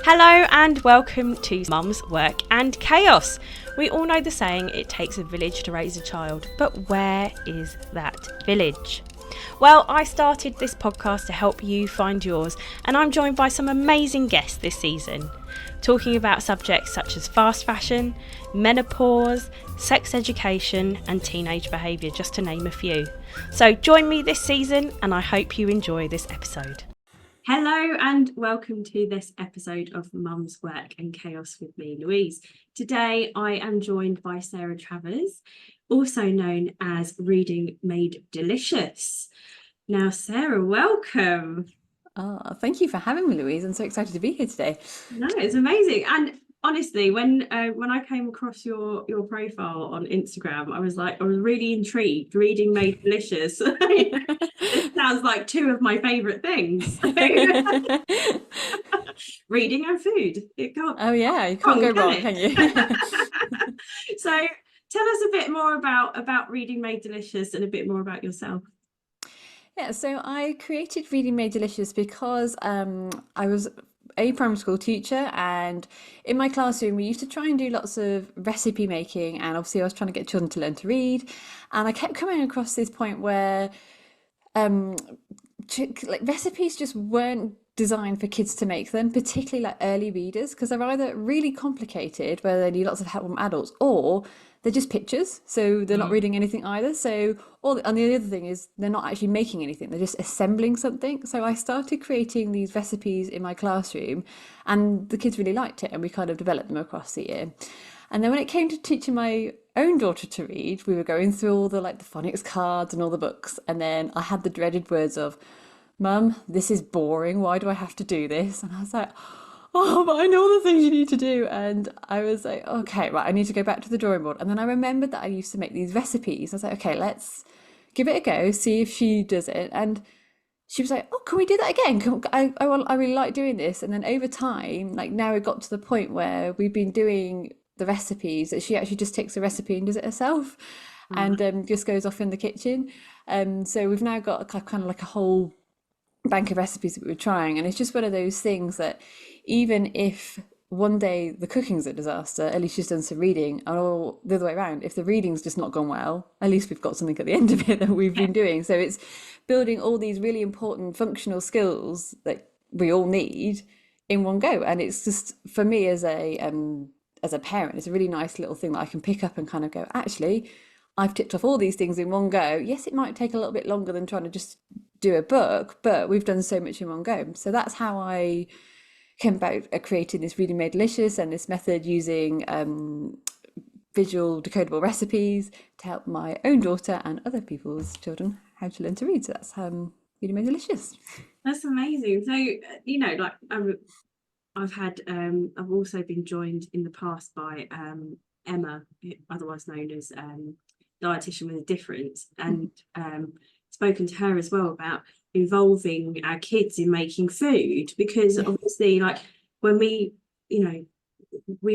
Hello and welcome to Mum's Work and Chaos. We all know the saying, it takes a village to raise a child, but where is that village? Well, I started this podcast to help you find yours, and I'm joined by some amazing guests this season, talking about subjects such as fast fashion, menopause, sex education and teenage behaviour, just to name a few. So join me this season and I hope you enjoy this episode. Hello and welcome to this episode of Mum's Work and Chaos with me, Louise. Today I am joined by Sarah Travers, also known as Reading Made Delicious. Now, Sarah, welcome. Thank you for having me, Louise. I'm so excited to be here today. No, it's amazing. And honestly, when I came across your profile on Instagram, I was really intrigued. Reading Made Delicious. It sounds like two of my favourite things. Reading and food. You can't go wrong, can you? So tell us a bit more about Reading Made Delicious and a bit more about yourself. Yeah, so I created Reading Made Delicious because I was a primary school teacher, and in my classroom we used to try and do lots of recipe making, and obviously I was trying to get children to learn to read, and I kept coming across this point where recipes just weren't designed for kids to make them, particularly like early readers, because they're either really complicated where they need lots of help from adults, or they're just pictures, so they're not reading anything either. So, and the other thing is they're not actually making anything, they're just assembling something. So I started creating these recipes in my classroom, and the kids really liked it, and we kind of developed them across the year. And then when it came to teaching my own daughter to read, we were going through all the phonics cards and all the books, and then I had the dreaded words of, "Mum, this is boring, why do I have to do this?" And I was like, "Oh, but I know the things you need to do." And I was like, okay, right, I need to go back to the drawing board. And then I remembered that I used to make these recipes. I was like, okay, let's give it a go, see if she does it. And she was like, "Oh, can we do that again? I really like doing this." And then over time, now it got to the point where we've been doing the recipes that she actually just takes the recipe and does it herself, and just goes off in the kitchen. So we've now got kind of a whole bank of recipes that we were trying, and it's just one of those things that even if one day the cooking's a disaster, at least she's done some reading, or the other way around, if the reading's just not gone well, at least we've got something at the end of it that we've been doing. So it's building all these really important functional skills that we all need in one go, and it's just, for me as a parent, it's a really nice little thing that I can pick up and kind of go, actually, I've ticked off all these things in one go. Yes, it might take a little bit longer than trying to just do a book, but we've done so much in one go. So that's how I came about creating this Reading Made Delicious and this method using visual decodable recipes to help my own daughter and other people's children how to learn to read. So that's Reading Made Delicious. That's amazing. So, I've also been joined in the past by Emma, otherwise known as Dietitian with a Difference, and spoken to her as well about involving our kids in making food, because obviously when we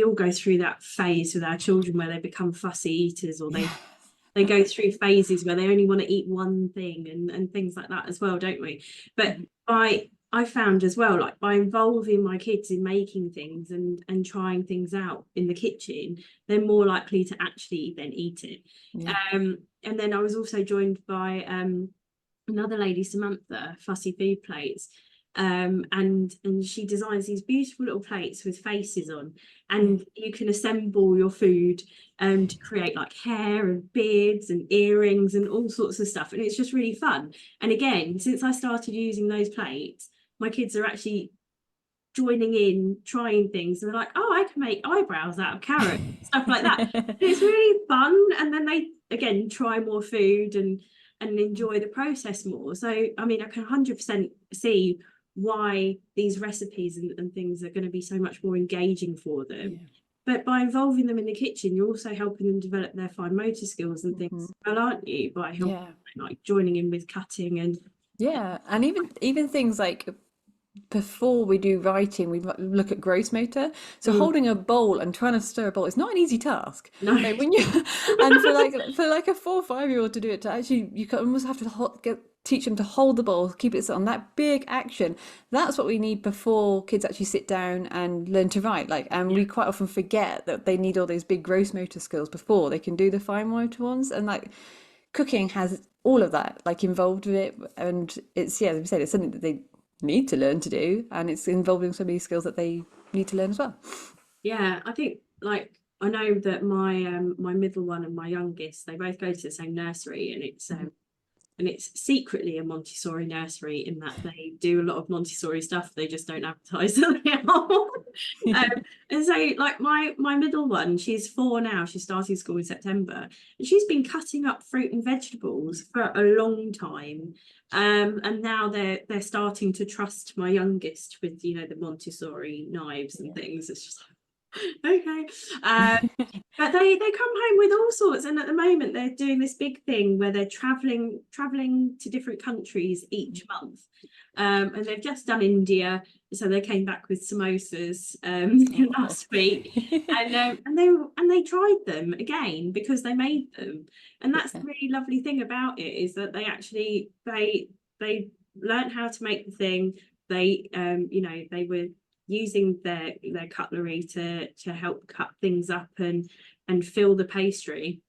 all go through that phase with our children where they become fussy eaters, or they go through phases where they only want to eat one thing and things like that as well, don't we? But I found as well, by involving my kids in making things and trying things out in the kitchen, they're more likely to actually then eat it. And then I was also joined by another lady, Samantha, Fussy Food Plates, and she designs these beautiful little plates with faces on, and you can assemble your food to create hair and beards and earrings and all sorts of stuff, and it's just really fun. And again, since I started using those plates, my kids are actually joining in, trying things, and they're like, "Oh, I can make eyebrows out of carrot," stuff like that. It's really fun, and then they again try more food and enjoy the process more. So I mean, I can 100% see why these recipes and things are going to be so much more engaging for them. But by involving them in the kitchen, you're also helping them develop their fine motor skills and things, well, aren't you? By helping, joining in with cutting and and even things like, before we do writing, we look at gross motor. So holding a bowl and trying to stir a bowl is not an easy task. No. When you and for a 4 or 5 year old to do it, to actually, you almost have to teach them to hold the ball, keep it on that big action. That's what we need before kids actually sit down and learn to write. Like, and Yeah. we quite often forget that they need all those big gross motor skills before they can do the fine motor ones. And like cooking has all of that like involved with it. And it's, yeah, as we said, it's something that they need to learn to do. And it's involving so many skills that they need to learn as well. Yeah, I think like I know that my middle one and my youngest, they both go to the same nursery, and it's secretly a Montessori nursery in that they do a lot of Montessori stuff. They just don't advertise that they are. And so, like my middle one, she's 4 now. She's starting school in September, and she's been cutting up fruit and vegetables for a long time. And now they're starting to trust my youngest with the Montessori knives and things. It's just like, okay. But they come home with all sorts, and at the moment they're doing this big thing where they're traveling to different countries each month, and they've just done India, so they came back with samosas last week, and they tried them again because they made them, and that's the really lovely thing about it, is that they learned how to make the thing. They were using their cutlery to help cut things up and fill the pastry,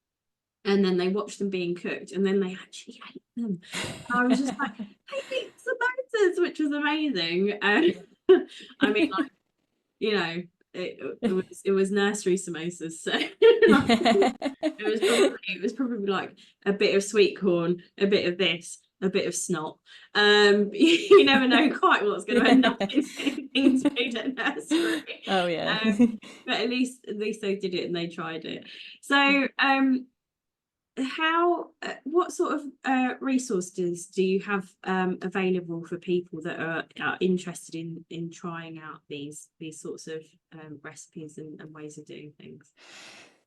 and then they watched them being cooked, and then they actually ate them. I was just like, they ate samosas, which was amazing. I mean, like, it was nursery samosas, so it was probably like a bit of sweet corn, a bit of this, a bit of snot. You never know quite what's going to end up in things made at nursery. Oh yeah. But at least they did it and they tried it. So what sort of resources do you have available for people that are interested in trying out these sorts of recipes and ways of doing things?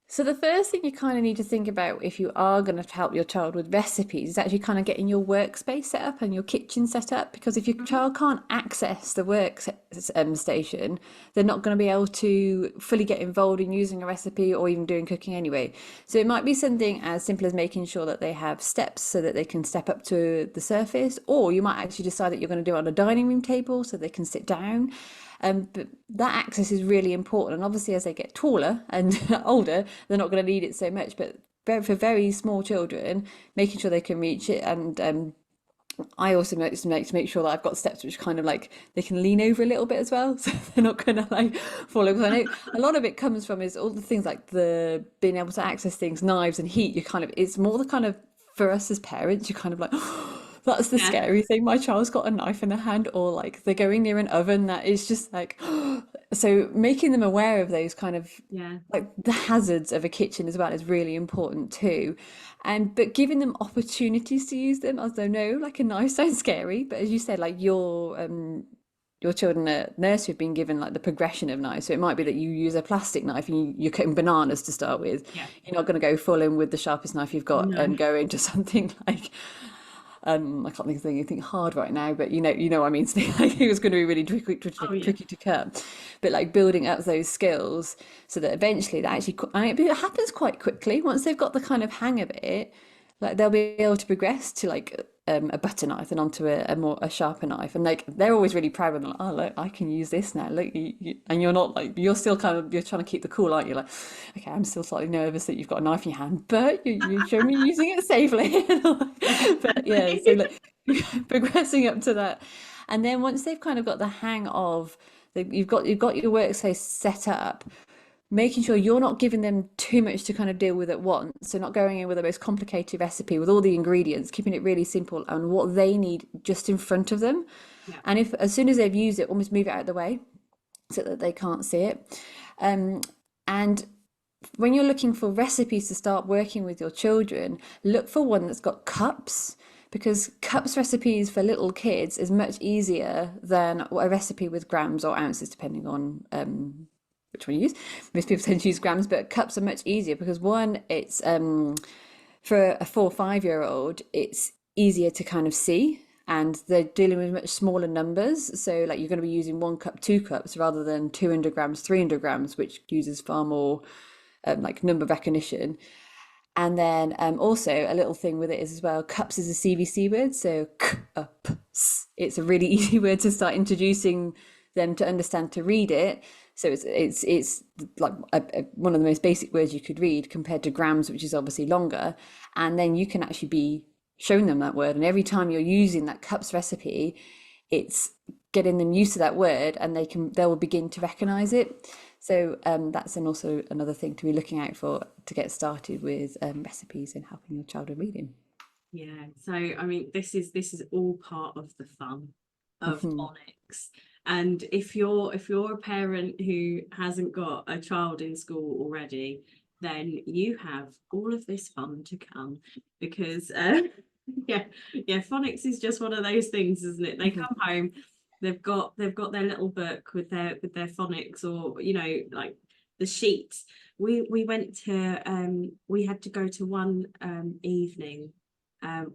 So the first thing you kind of need to think about if you are going to help your child with recipes is actually kind of getting your workspace set up and your kitchen set up, because if your child can't access the station, they're not going to be able to fully get involved in using a recipe or even doing cooking anyway. So it might be something as simple as making sure that they have steps so that they can step up to the surface, or you might actually decide that you're going to do it on a dining room table so they can sit down. But that access is really important. And obviously, as they get taller and older, they're not going to need it so much. But for very small children, making sure they can reach it. And I also make to make sure that I've got steps which kind of like they can lean over a little bit as well, so they're not going to like fall over. I know a lot of it comes from is all the things like the being able to access things, knives and heat. You kind of, it's more the kind of, for us as parents, you're kind of like, that's the scary thing. My child's got a knife in their hand, or like they're going near an oven that is just like, so making them aware of those kind of like the hazards of a kitchen as well is really important too. But giving them opportunities to use them, as though no, like a knife sounds scary, but as you said, like your children at nursery have been given like the progression of knives. So it might be that you use a plastic knife and you're cutting bananas to start with. You're not going to go full in with the sharpest knife you've got and go into something like I can't think of anything hard right now, but you know what I mean. Like it was going to be really tricky to cut, but like building up those skills so that eventually that actually, and it happens quite quickly once they've got the kind of hang of it. Like they'll be able to progress to like a butter knife and onto a sharper knife, and like they're always really proud of them. Like, oh look, I can use this now. Look, and you're not like, you're still kind of, you're trying to keep the cool, aren't you? Like, okay, I'm still slightly nervous that you've got a knife in your hand, but you show me using it safely. But yeah, so like progressing up to that, and then once they've kind of got the hang of, you've got your workspace set up, making sure you're not giving them too much to kind of deal with at once. So not going in with the most complicated recipe with all the ingredients, keeping it really simple and what they need just in front of them. And if as soon as they've used it, almost move it out of the way so that they can't see it. And when you're looking for recipes to start working with your children, look for one that's got cups, because cups recipes for little kids is much easier than a recipe with grams or ounces, depending on which one you use. Most people tend to use grams, but cups are much easier because one, it's for a 4 or 5-year-old, it's easier to kind of see, and they're dealing with much smaller numbers. So like you're going to be using 1 cup, 2 cups rather than 200 grams, 300 grams, which uses far more like number recognition. And then also a little thing with it is as well, cups is a CVC word, so cups. It's a really easy word to start introducing them to understand to read it. So it's like one of the most basic words you could read compared to grams, which is obviously longer. And then you can actually be showing them that word. And every time you're using that cups recipe, it's getting them used to that word, and they will begin to recognize it. So that's also another thing to be looking out for to get started with recipes and helping your child with reading. Yeah, so I mean, this is all part of the fun of Mhm. phonics. And if you're a parent who hasn't got a child in school already, then you have all of this fun to come, because yeah, yeah, phonics is just one of those things, isn't it? They Mhm. come home, they've got their little book with their phonics, or like the sheets. We went to we had to go to one evening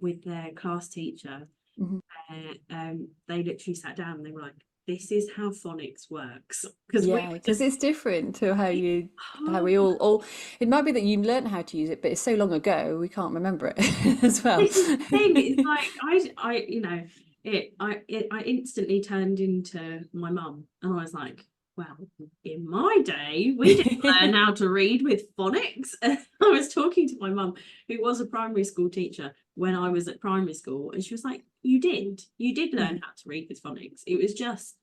with their class teacher. Mhm. They literally sat down and they were like, "This is how phonics works," because we Yeah, were because just, it's different to how oh, we all it might be that you learned how to use it, but it's so long ago we can't remember it as well. this is the thing. It's like I instantly turned into my mum, and I was like, "Well, in my day, we didn't learn how to read with phonics." And I was talking to my mum, who was a primary school teacher when I was at primary school, and she was like, you did learn how to read with phonics. It was just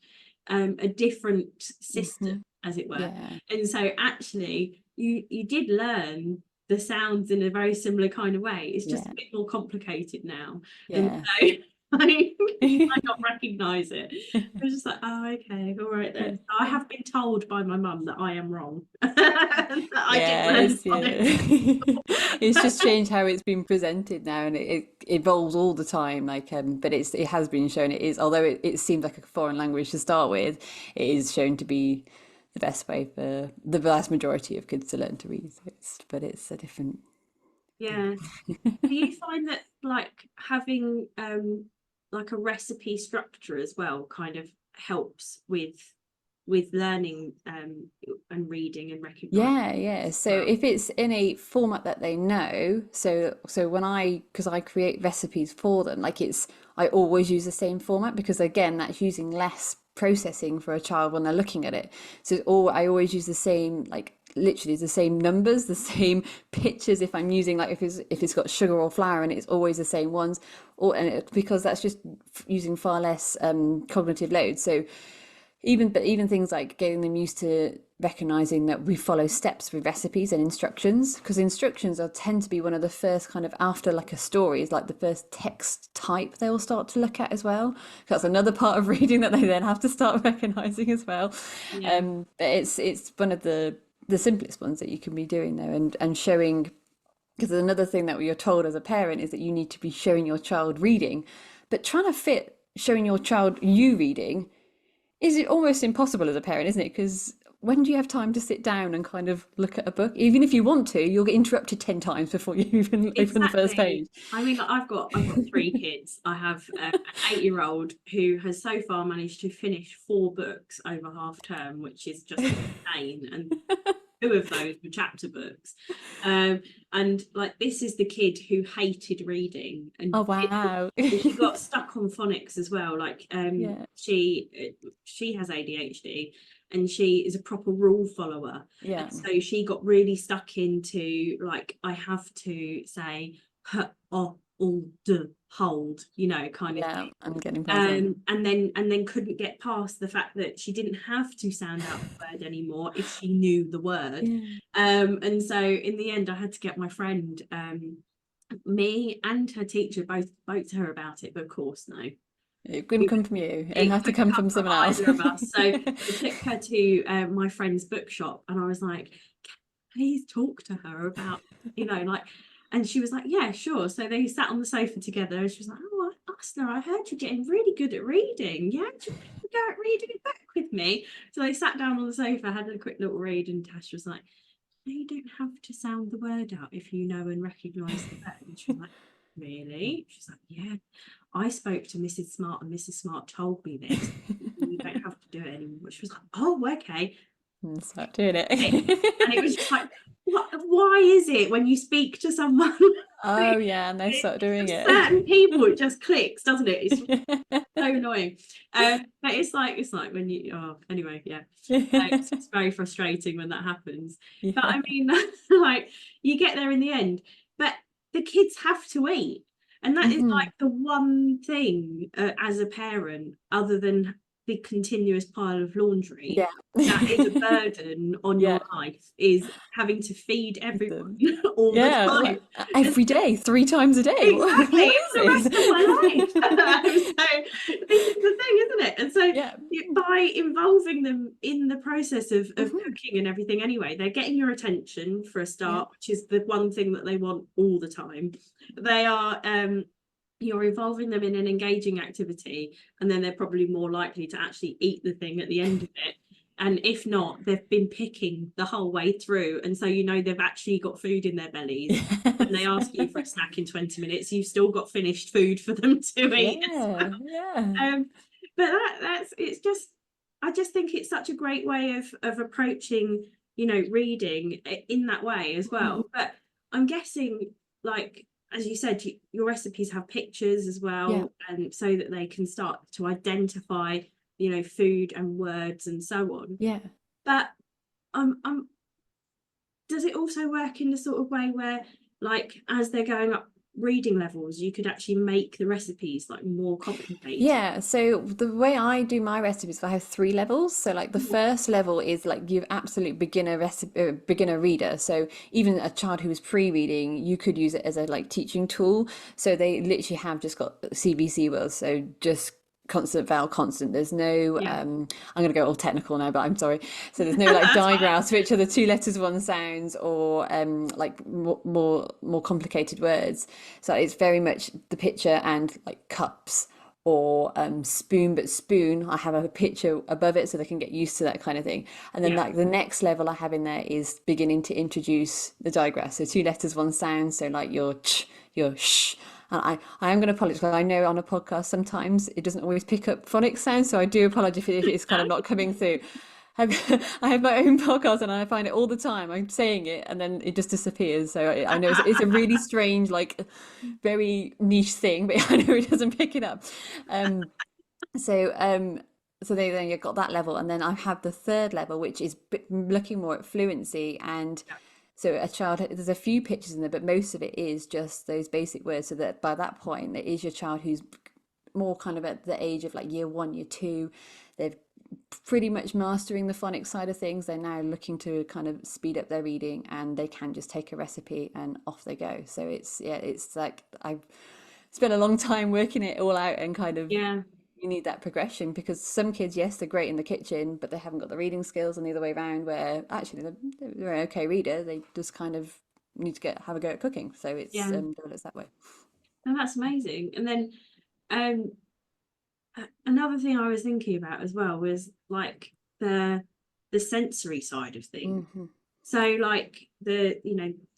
a different system, Mhm. as it were." Yeah, And so actually, you did learn the sounds in a very similar kind of way. It's just a yeah, bit more complicated now. And yeah. so you might not recognise it. I was just like, oh, okay, all right then. I have been told by my mum that I am wrong. That I did learn Yes, yeah. phonics. It's just changed how it's been presented now, and it evolves all the time. Like, but it has been shown it is, although it seems like a foreign language to start with, it is shown to be the best way for the vast majority of kids to learn to read. But it's a different thing. Yeah. Do you find that like having like a recipe structure as well kind of helps with learning and reading and recognizing Yeah, yeah. as So well? if it's in a format that they know, so when because I create recipes for them, like I always use the same format because again, that's using less processing for a child when they're looking at it. So I always use the same, like literally the same numbers, the same pictures. If I'm using like if it's got sugar or flour, and it's always the same ones, because that's just using far less cognitive load. So even things like getting them used to recognizing that we follow steps with recipes and instructions, because instructions are tend to be one of the first kind of after like a story is like the first text type they'll start to look at as well. That's another part of reading that they then have to start recognizing as well. Yeah. But it's one of the simplest ones that you can be doing there, and showing, because another thing that you're told as a parent is that you need to be showing your child reading, but trying to fit showing your child you reading is it almost impossible as a parent, isn't it? Because when do you have time to sit down and kind of look at a book? Even if you want to, you'll get interrupted 10 times before you even open the first Exactly. page. I mean, I've got three kids. I have an 8-year-old who has so far managed to finish 4 books over half term, which is just insane. And 2 of those were chapter books. Um, and like this is the kid who hated reading, Oh, and wow. she got stuck on phonics as well. Like Yeah, she has ADHD, and she is a proper rule follower. And yeah, so she got really stuck into like I have to say h o all d hold, kind of yeah. thing. I'm getting past that. And then couldn't get past the fact that she didn't have to sound out the word anymore if she knew the word. Yeah. And so in the end I had to get my friend, me and her teacher both spoke to her about it, but of course no, It couldn't come from you. It it had to couldn't come come from from someone else. either of us. So I took her to my friend's bookshop, and I was like, please talk to her about, like, and she was like, yeah, sure. So they sat on the sofa together, and she was like, oh, Asna, I heard you're getting really good at reading. Yeah, do you want to go out reading a book with me? So they sat down on the sofa, had a quick little read, and Tash was like, no, you don't have to sound the word out if you know and recognise the word. And she was like, really? She's like, yeah, I spoke to Mrs. Smart, and Mrs. Smart told me this. You don't have to do it anymore. She was like, oh, okay. and start doing it. And it it. was just like, why is it when you speak to someone, Oh yeah, and they start doing certain it. people, it just clicks, doesn't it? It's so annoying. But it's like when you, oh, anyway, yeah. It's very frustrating when that happens. But Yeah. I mean, like, you get there in the end, but the kids have to eat. And that is Hmm. like the one thing, as a parent, other than the continuous pile of laundry, Yeah. that is a burden on your Yeah. life, is having to feed everyone Them. all the Yeah, like time. And every day, 3 times a day. exactly, What for the is rest of my life. this? So this is the thing, isn't it? And so Yeah. by involving them in the process of Hmm. cooking and everything anyway, they're getting your attention for a Yeah. start, which is the one thing that they want all the time. They are you're involving them in an engaging activity, and then they're probably more likely to actually eat the thing at the end of it. And if not, they've been picking the whole way through, and so they've actually got food in their bellies. When they Yes. ask you for a snack in 20 minutes, you've still got finished food for them to eat as Yeah. well. Yeah. But that's it's just, I just think it's such a great way of approaching, reading in that way as Mhm. well. But I'm guessing, like, as you said, your recipes have pictures as Yeah. well, and so that they can start to identify, food and words and so on. Yeah. But I'm does it also work in the sort of way where, like, as they're going up reading levels, you could actually make the recipes like more complicated? Yeah, so the way I do my recipes, I have 3 levels. So like the first level is like your absolute beginner recipe, beginner reader. So even a child who is pre-reading, you could use it as a like teaching tool. So they literally have just got CBC words, so just constant vowel constant. There's no Yeah, I'm going to go all technical now, but I'm sorry. So there's no like that's fine. digraphs, which are the 2 letters, one sounds, or like more complicated words. So it's very much the picture and like cups or spoon, but spoon, I have a picture above it so they can get used to that kind of thing. And then Yeah. like the next level I have in there is beginning to introduce the digress. So 2 letters, one sound. So like your ch, your sh. And I am going to apologize because I know on a podcast sometimes it doesn't always pick up phonics sounds. So I do apologize if it's kind of not coming through. I have my own podcast and I find it all the time. I'm saying it and then it just disappears. So I know it's a really strange, like very niche thing, but I know it doesn't pick it up. Um, so so then you've got that level, and then I have the third level, which is looking more at fluency. And so a child, there's a few pictures in there, but most of it is just those basic words. So that by that point, it is your child who's more kind of at the age of like year one, year two. They've pretty much mastering the phonics side of things. They're now looking to kind of speed up their reading, and they can just take a recipe and off they go. So it's yeah, it's like I've spent a long time working it all out, and kind of Yeah. you need that progression because some kids, yes, they're great in the kitchen, but they haven't got the reading skills, and the other way around, where actually they're an okay reader, they just kind of need to have a go at cooking. So it's Yeah. develops that way. No, that's amazing. And then um another thing I was thinking about as well was like the sensory side of things. Hmm. So like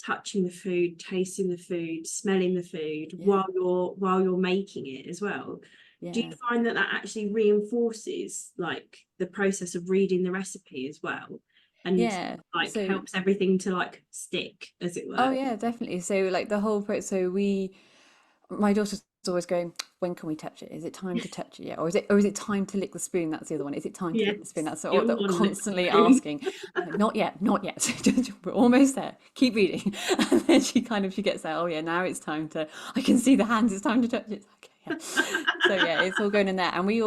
touching the food, tasting the food, smelling the food Yeah, while you're making it as well. Do you yeah, find that that actually reinforces like the process of reading the recipe as well, and yeah. like So helps everything to like stick, as it oh were? yeah, definitely. So like the whole so my daughter's always going, when can we touch it? Is it time to touch it yet? Or is it time to lick the spoon? That's the other one. Is it time to lick the spoon? Yes, That's what you they're want to lick the constantly spoon. asking. I'm like, not yet, not yet. We're almost there. Keep reading. And then she gets there, oh yeah, now it's time to, I can see the hands, it's time to touch it. Okay, yeah. So yeah, it's all going in there. And we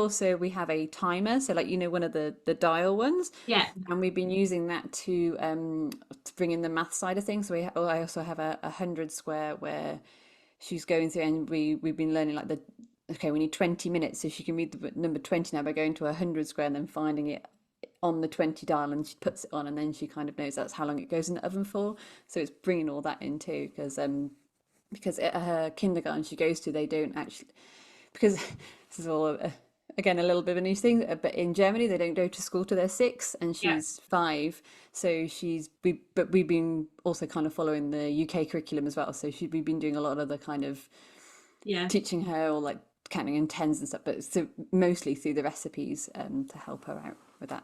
have a timer. So like, one of the dial ones. Yeah, And we've been using that to bring in the math side of things. So I also have a 100 square where she's going through, and we've been learning like okay, we need 20 minutes, so she can read the number 20 now by going to 100 square and then finding it on the 20 dial, and she puts it on, and then she kind of knows that's how long it goes in the oven for. So it's bringing all that in too, because at her kindergarten she goes to, they don't actually, because this is all again a little bit of a niche thing, but in Germany they don't go to school till they're 6 and yeah, she's 5. So but we've been also kind of following the UK curriculum as well. So we've been doing a lot of the kind of yeah. teaching her, or like counting in tens and stuff, but so mostly through the recipes to help her out with that.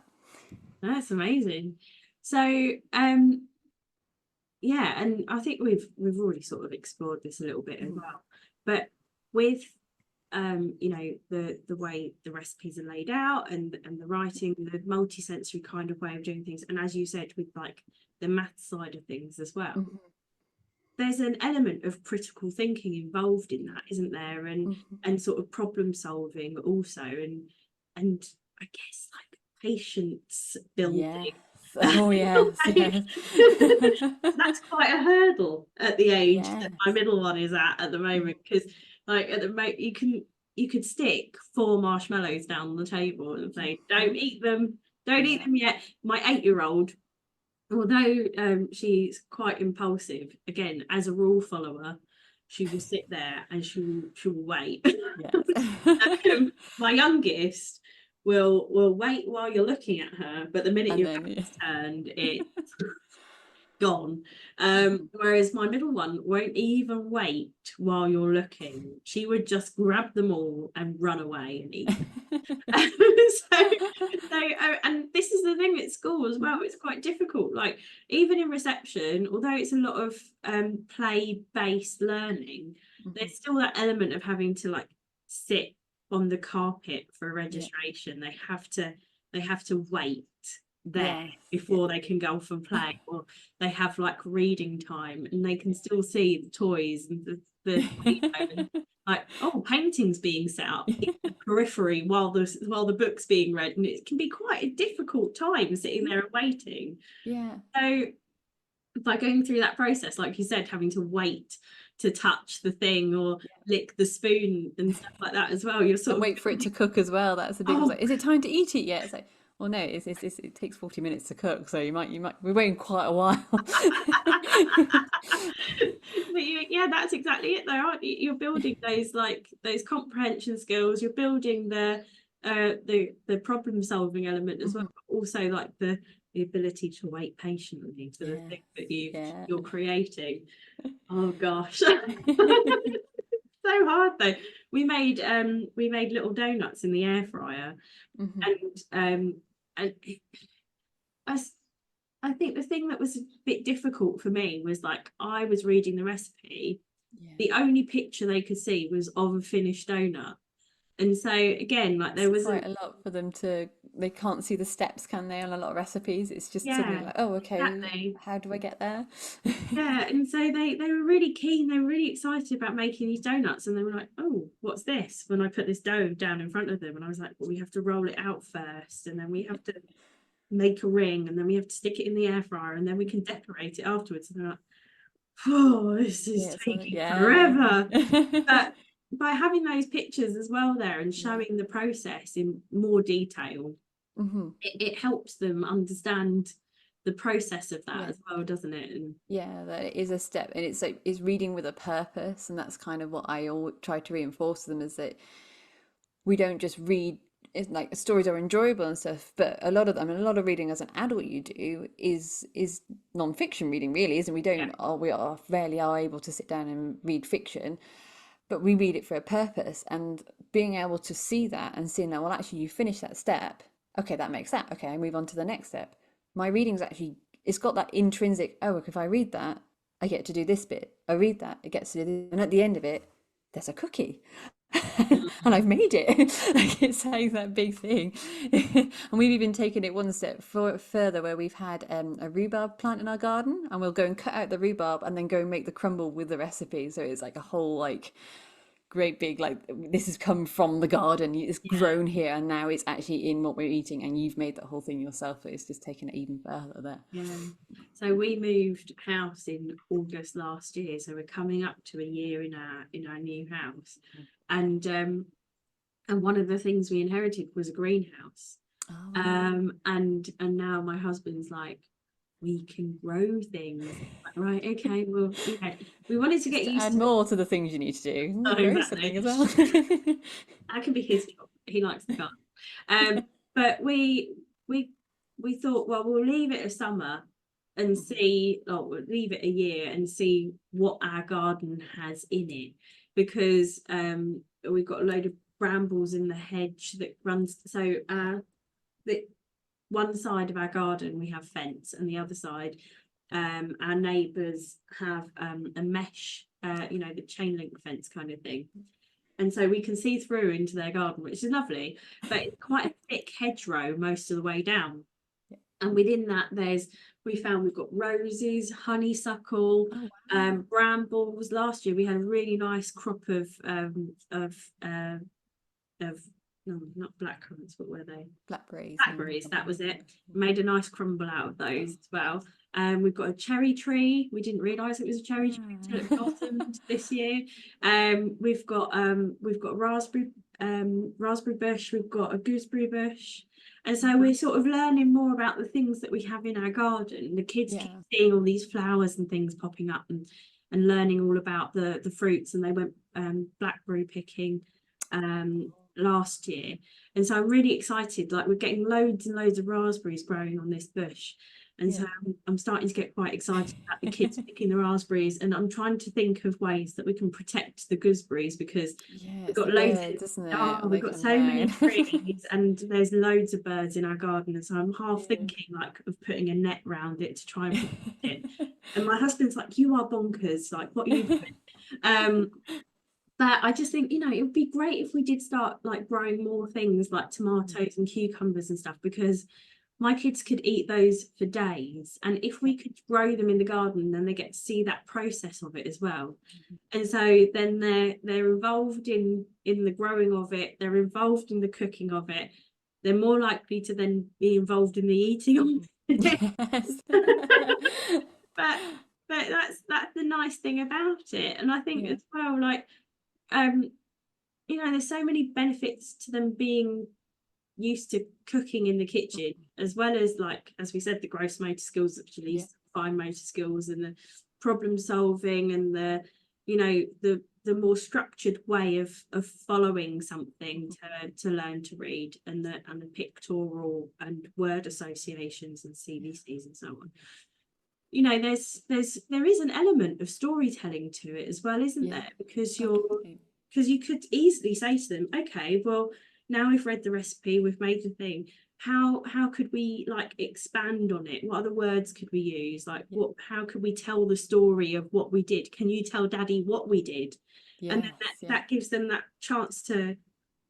That's amazing. So, yeah, and I think we've already sort of explored this a little bit as well. But with you know, the way the recipes are laid out and the writing, the multi-sensory kind of way of doing things, and as you said, with like the math side of things as well, there's an element of critical thinking involved in that, isn't there? And sort of problem solving also, and I guess like patience building. Yes. Oh yes, Like, yes. that's quite a hurdle at the age that my Yes. middle one is at the moment, because like at the moment you could stick 4 marshmallows down the table and say, don't eat them, don't eat them yet. My 8-year-old, although she's quite impulsive, again, as a rule follower, she will sit there and she'll wait. Yes. My youngest will wait while you're looking at her, but the minute And your then back's turned, it's gone. Whereas my middle one won't even wait while you're looking. She would just grab them all and run away and eat. And this is the thing at school as well, it's quite difficult, like even in reception, although it's a lot of play-based learning, there's still that element of having to like sit on the carpet for registration. They have to wait there Yes, before they can go off and play, or they have like reading time and they can still see the toys and and like, oh, paintings being set up in the periphery while the book's being read, and it can be quite a difficult time sitting there and waiting. yeah. So by going through that process, like you said, having to wait to touch the thing or lick the spoon and stuff like that as well, you're sort And of wait for it to cook as well. That's a big one. oh Like, is it time to eat it yet? It's like, well, no, it takes 40 minutes to cook, so we're waiting quite a while. but yeah, that's exactly it though, aren't you? You're building those comprehension skills, you're building the problem solving element as well, but also like the ability to wait patiently for the thing that Yeah. you're creating. Oh gosh. So hard though. We made little donuts in the air fryer, and I, I think the thing that was a bit difficult for me was like I was reading the recipe, the only picture they could see was of a finished donut, and so again, like there It's wasn't. quite a lot for them to, they can't see the steps, can they, on a lot of recipes? It's just suddenly Yeah, like, oh, okay, exactly. how do I get there? Yeah, and so they were really keen, they were really excited about making these donuts, and they were like, oh, what's this? When I put this dough down in front of them, and I was like, well, we have to roll it out first, and then we have to make a ring, and then we have to stick it in the air fryer, and then we can decorate it afterwards. And they're like, oh, this is Yeah, so taking yeah. forever. But by having those pictures as well there and Yeah. showing the process in more detail, it helps them understand the process of that Yeah. as well, doesn't it? And Yeah, that it is a step, and it's like it's reading with a purpose, and that's kind of what I all try to reinforce to them, is that we don't just read. It's like stories are enjoyable and stuff, but a lot of them, and a lot of reading as an adult you do is non-fiction reading, really, isn't? We yeah, don't, or we are rarely are able to sit down and read fiction, but we read it for a purpose, and being able to see that and seeing that, well, actually you finish that step, okay, that makes that, okay, I move on to the next step. My reading's actually, it's got that intrinsic, oh, if I read that, I get to do this bit, I read that, it gets to do this, and at the end of it there's a cookie. And I've made it. Like, it's like that big thing. And we've even taken it one step further, where we've had a rhubarb plant in our garden, and we'll go and cut out the rhubarb and then go and make the crumble with the recipe. So it's like a whole like great big, like, this has come from the garden, it's yeah, grown here, and now it's actually in what we're eating, and you've made that whole thing yourself. So it's just taken it even further there. yeah. So we moved house in August last year, so we're coming up to a year in our new house, and one of the things we inherited was a greenhouse. Oh, wow. And now my husband's like, we can grow things. Like, right, okay, well, yeah, we wanted to Just get to add used to. more to the things you need to do, Oh, grow something exactly. as well. That can be his job. He likes the garden. But we we thought, well, we'll leave it a summer and see, or we'll leave it a year and see what our garden has in it, because we've got a load of brambles in the hedge that runs. So the one side of our garden we have fence, and the other side our neighbours have a mesh, the chain link fence kind of thing. And so we can see through into their garden, which is lovely, but it's quite a thick hedgerow most of the way down. And within that, we've got roses, honeysuckle, Oh, wow. brambles. Last year we had a really nice crop of no, not blackcurrants, what were they? Blackberries. Blackberries, that was it. Made a nice crumble out of those as well. We've got a cherry tree. We didn't realise it was a cherry tree until it blossomed this year. We've got raspberry bush. We've got a gooseberry bush. And so we're sort of learning more about the things that we have in our garden. The kids keep seeing all these flowers and things popping up, and learning all about the fruits. And they went blackberry picking last year, and so I'm really excited. Like, we're getting loads and loads of raspberries growing on this bush, and so I'm starting to get quite excited about the kids picking the raspberries, and I'm trying to think of ways that we can protect the gooseberries, because we've got loads we've got so many trees and there's loads of birds in our garden, and so I'm half thinking like of putting a net round it to try and protect it. And my husband's like, "You are bonkers, like what are you doing?" But I just think, it would be great if we did start like growing more things like tomatoes and cucumbers and stuff, because my kids could eat those for days. And if we could grow them in the garden, then they get to see that process of it as well. And so then they're involved in the growing of it, they're involved in the cooking of it, they're more likely to then be involved in the eating of it. But that's the nice thing about it. And I think as well, like, there's so many benefits to them being used to cooking in the kitchen, as well as, like, as we said, the gross motor skills, which leads to fine motor skills, and the problem solving, and the more structured way of following something to learn to read, and the pictorial and word associations and CVCs and so on. There is an element of storytelling to it as well, isn't there? Because you could easily say to them, okay, well, now we've read the recipe, we've made the thing, how could we like expand on it? What other words could we use? Like, how could we tell the story of what we did? Can you tell Daddy what we did? And then that gives them that chance to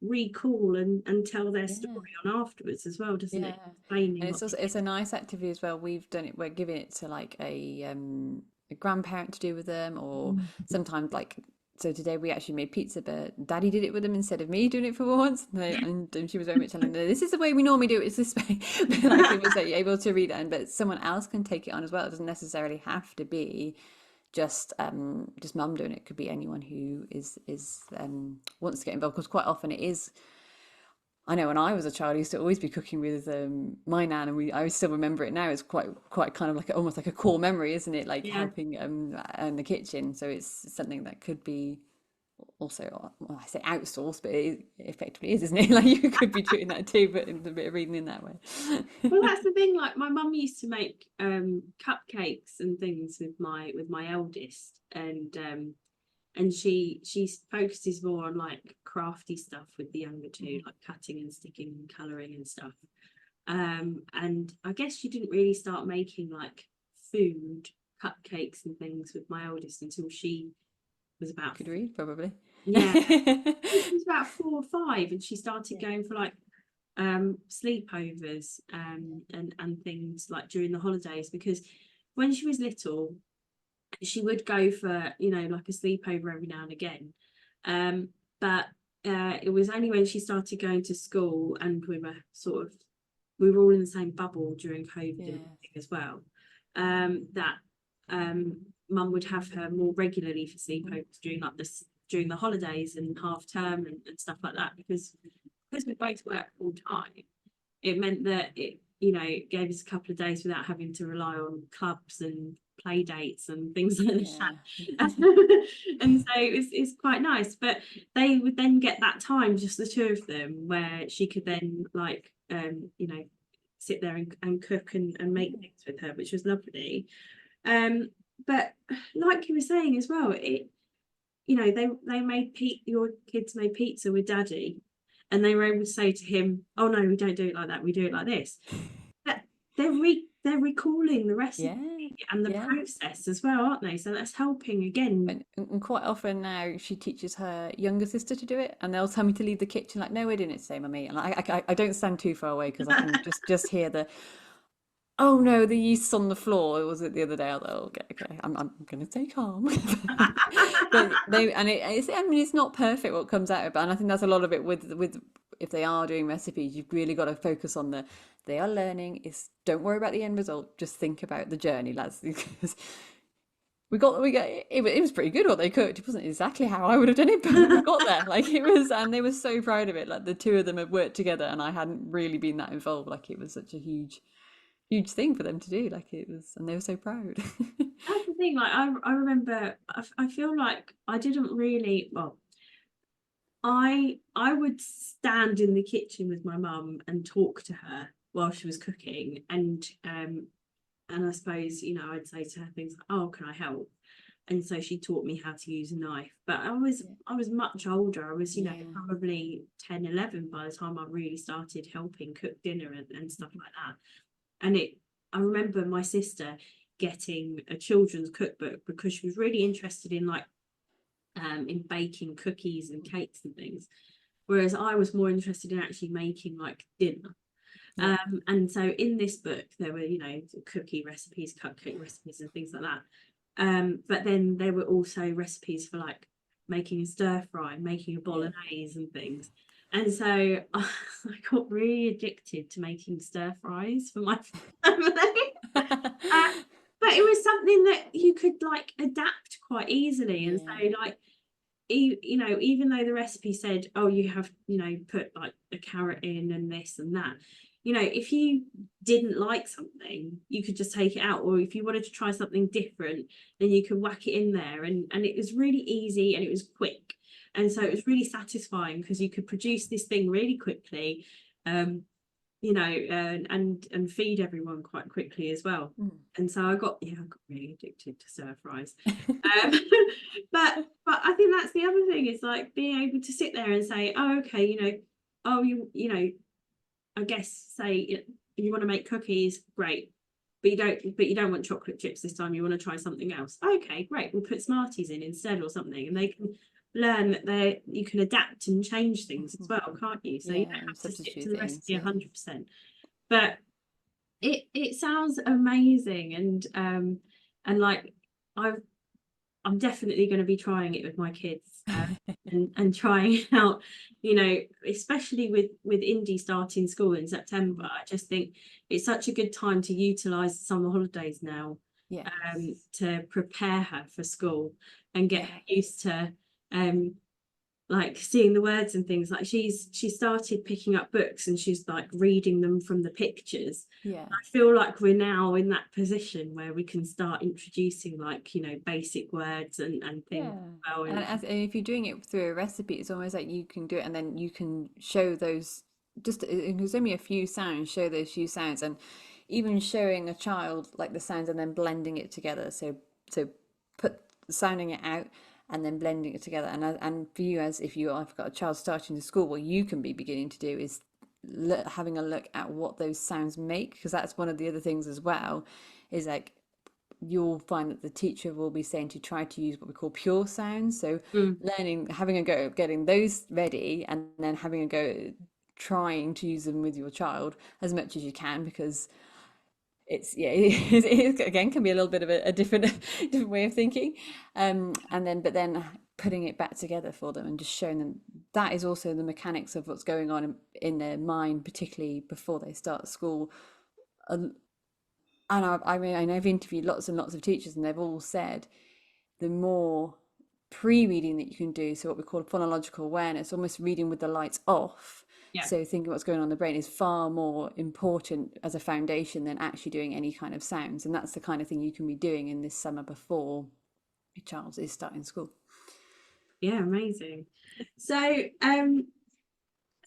recall and tell their story on afterwards as well, doesn't it? And it's a nice activity as well. We've done it, we're giving it to like a grandparent to do with them, or sometimes, like, so today we actually made pizza, but Daddy did it with them instead of me doing it for once, and she was very much telling them, this is the way we normally do it, it's this way. But like, it was like you're able to read it, but someone else can take it on as well. It doesn't necessarily have to be just mum doing it. It could be anyone who is wants to get involved, because quite often it is. I know when I was a child, I used to always be cooking with my nan, and I still remember it now. It's quite kind of like almost like a core memory, isn't it? Like helping in the kitchen. So it's something that could be also, well, I say outsourced, but it effectively is, isn't it? Like, you could be doing that too, but a bit of reading in that way. Well, that's the thing. Like, my mum used to make cupcakes and things with my eldest, and she focuses more on like crafty stuff with the younger two, like cutting and sticking and colouring and stuff. And I guess she didn't really start making like food cupcakes and things with my eldest until she was about Could read, probably. she was about 4 or 5, and she started going for like sleepovers and things like during the holidays, because when she was little she would go for like a sleepover every now and again, but it was only when she started going to school, and we were all in the same bubble during COVID as well, that Mum would have her more regularly for sleepovers during the holidays and half term and stuff like that, because we both work full time. It meant that it gave us a couple of days without having to rely on clubs and play dates and things like that. And so it's quite nice, but they would then get that time, just the two of them, where she could then like sit there and cook and make things with her, which was lovely. But like you were saying as well, they your kids made pizza with Daddy, and they were able to say to him, oh no, we don't do it like that, we do it like this. they're recalling the Yeah, recipe and the yeah. process as well, aren't they? So that's helping again. And quite often now she teaches her younger sister to do it, and they'll tell me to leave the kitchen like, no, we're doing it today, mummy. And I don't stand too far away because I can just hear the, oh no, the yeast's on the floor. It was it the other day. I was like, oh, okay, I'm gonna stay calm. But they and it's, I mean, it's not perfect what comes out of it, but and I think that's a lot of it with if they are doing recipes, you've really got to focus on they are learning. Is don't worry about the end result, just think about the journey, lads. Because it was pretty good what they cooked. It wasn't exactly how I would have done it, but we got there. Like it was, and they were so proud of it. Like the two of them had worked together, and I hadn't really been that involved. Like it was such a huge thing for them to do. Like it was, and they were so proud. That's the thing. Like I remember, I feel like I didn't really. Well, I would stand in the kitchen with my mum and talk to her while she was cooking, and I suppose, I'd say to her things like, oh, can I help? And so she taught me how to use a knife. But I was much older. I was, Yeah. probably 10, 11 by the time I really started helping cook dinner and stuff like that. And I remember my sister getting a children's cookbook because she was really interested in in baking cookies and cakes and things. Whereas I was more interested in actually making like dinner. Yeah. And so in this book, there were, cookie recipes, cupcake recipes, and things like that. But then there were also recipes for like making a stir fry, making a bolognese and things. And so I got really addicted to making stir fries for my family. But it was something that you could like adapt quite easily. And so Yeah. like even though the recipe said, oh, you have, put like a carrot in and this and that, if you didn't like something, you could just take it out. Or if you wanted to try something different, then you could whack it in there. And it was really easy and it was quick. And so it was really satisfying because you could produce this thing really quickly, and feed everyone quite quickly as well. And so I got really addicted to stir fries. But I think that's the other thing is like being able to sit there and say, oh, okay, oh, I guess say you want to make cookies, great. But you don't want chocolate chips this time, you want to try something else. Okay, great, we'll put Smarties in instead or something. And they can learn that you can adapt and change things as well, can't you? So you don't have to stick to the recipe 100%. But it sounds amazing, and like I'm definitely going to be trying it with my kids, and trying out, especially with Indy starting school in September. I just think it's such a good time to utilize summer holidays now, Yeah. to prepare her for school and get her used to like seeing the words and things. Like she started picking up books and she's like reading them from the pictures. Yeah. I feel like we're now in that position where we can start introducing like basic words and things. Yeah. And if you're doing it through a recipe, it's almost like you can do it and then you can show those, just there's only a few sounds, show those few sounds, and even showing a child like the sounds and then blending it together. So put sounding it out and then blending it together. And for you, as if I've got a child starting to school, what you can be beginning to do is having a look at what those sounds make, because that's one of the other things as well, is like you'll find that the teacher will be saying to try to use what we call pure sounds. So learning, having a go at getting those ready, and then having a go trying to use them with your child as much as you can, because it again can be a little bit of a different different way of thinking, but then putting it back together for them and just showing them that is also the mechanics of what's going on in their mind, particularly before they start school. And I mean, I've interviewed lots and lots of teachers, and they've all said the more pre-reading that you can do, so what we call phonological awareness, almost reading with the lights off. So thinking what's going on in the brain is far more important as a foundation than actually doing any kind of sounds. And that's the kind of thing you can be doing in this summer before your child is starting school. Yeah, amazing. So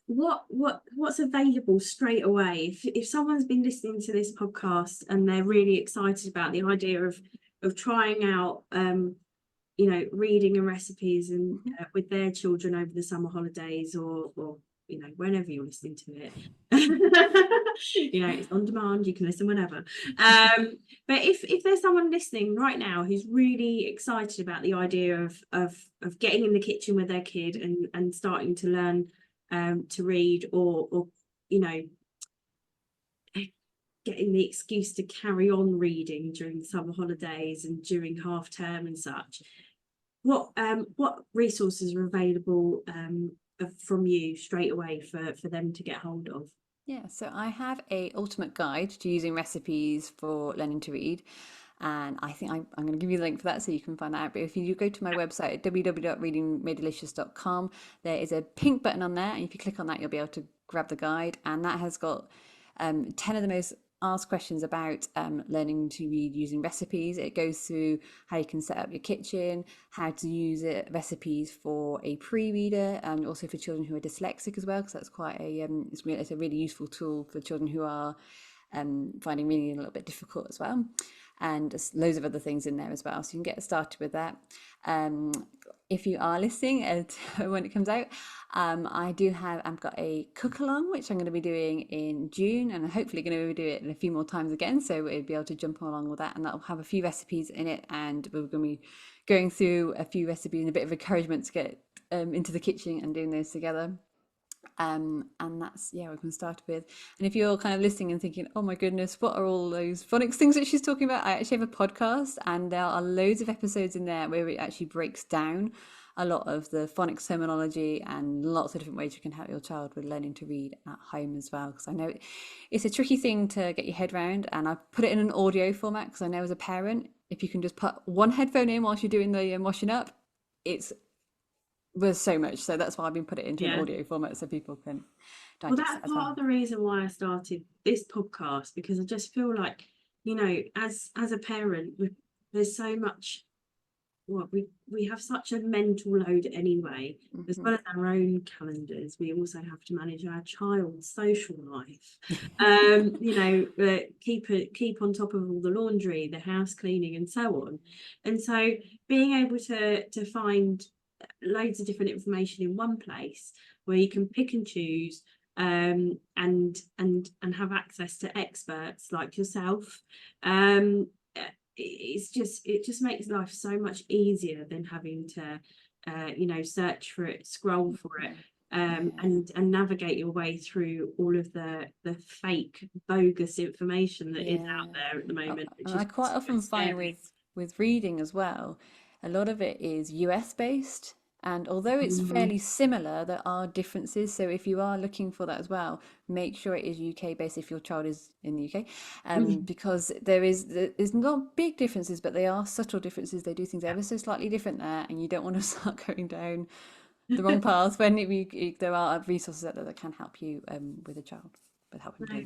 what's available straight away if someone's been listening to this podcast and they're really excited about the idea of trying out reading and recipes and with their children over the summer holidays, or whenever you're listening to it. It's on demand, you can listen whenever. But if there's someone listening right now who's really excited about the idea of getting in the kitchen with their kid and starting to learn to read, or getting the excuse to carry on reading during the summer holidays and during half term and such, what resources are available from you straight away for them to get hold of? Yeah, so I have a ultimate guide to using recipes for learning to read. And I think I'm going to give you the link for that so you can find that out. But if you go to my website at www.readingmadedelicious.com, there is a pink button on there. And if you click on that, you'll be able to grab the guide. And that has got 10 of the most asked questions about learning to read using recipes. It goes through how you can set up your kitchen, how to use recipes for a pre-reader, and also for children who are dyslexic as well, because that's quite it's a really useful tool for children who are finding reading a little bit difficult as well. And there's loads of other things in there as well, so you can get started with that. If you are listening when it comes out, I've got a cook along which I'm going to be doing in June, and I'm hopefully going to do it a few more times again, so we'll be able to jump along with that, and that'll have a few recipes in it, and we're going to be going through a few recipes and a bit of encouragement to get into the kitchen and doing those together. And that's we can start with. And if you're kind of listening and thinking, oh my goodness, what are all those phonics things that she's talking about, I actually have a podcast, and there are loads of episodes in there where it actually breaks down a lot of the phonics terminology and lots of different ways you can help your child with learning to read at home as well, because I know it's a tricky thing to get your head around, and I've put it in an audio format because I know as a parent, if you can just put one headphone in whilst you're doing the washing up, was so much, so that's why I've been put it into an audio format so people can digest that's part of the reason why I started this podcast, because I just feel like, as a parent, there's so much, we have such a mental load anyway, as well as our own calendars. We also have to manage our child's social life, keep on top of all the laundry, the house cleaning, and so on. And so being able to find loads of different information in one place where you can pick and choose and have access to experts like yourself, it just makes life so much easier than having to search for it, scroll for it, and navigate your way through all of the fake, bogus information that is out there at the moment. I quite often find with reading as well, a lot of it is US based, and although it's fairly similar, there are differences. So if you are looking for that as well, make sure it is UK based if your child is in the UK, because there's not big differences, but they are subtle differences. They do things ever so slightly different there, and you don't want to start going down the wrong path when there are resources out there that can help you with a child.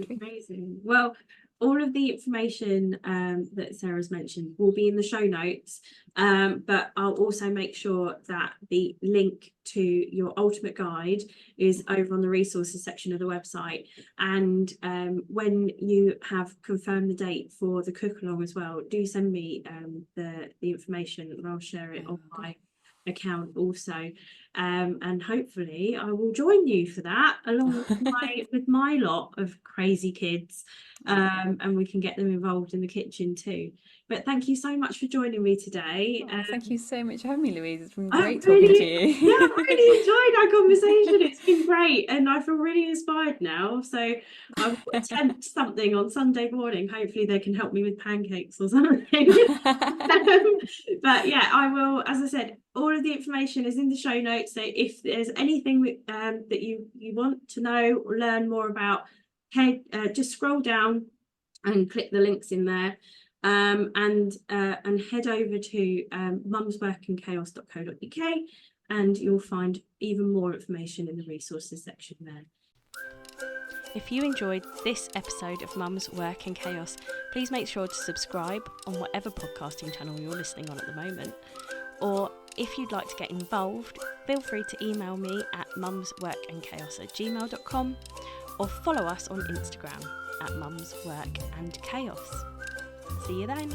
Amazing. Well, all of the information that Sarah's mentioned will be in the show notes, but I'll also make sure that the link to your ultimate guide is over on the resources section of the website. And when you have confirmed the date for the cook along as well, do send me the information, and I'll share it on my account also, and hopefully I will join you for that along with my lot of crazy kids, and we can get them involved in the kitchen too. But thank you so much for joining me today. Thank you so much for having me, Louise. It's been great talking to you. Yeah, I really enjoyed our conversation. It's been great, and I feel really inspired now, so I will attempt something on Sunday morning. Hopefully they can help me with pancakes or something. But yeah, I will, as I said, all of the information is in the show notes, so if there's anything that you want to know or learn more about, just scroll down and click the links in there, and head over to mumsworkandchaos.co.uk, and you'll find even more information in the resources section there. If you enjoyed this episode of Mum's Work and Chaos, please make sure to subscribe on whatever podcasting channel you're listening on at the moment. Or if you'd like to get involved, feel free to email me at mumsworkandchaos@gmail.com, or follow us on Instagram at mumsworkandchaos. See you then.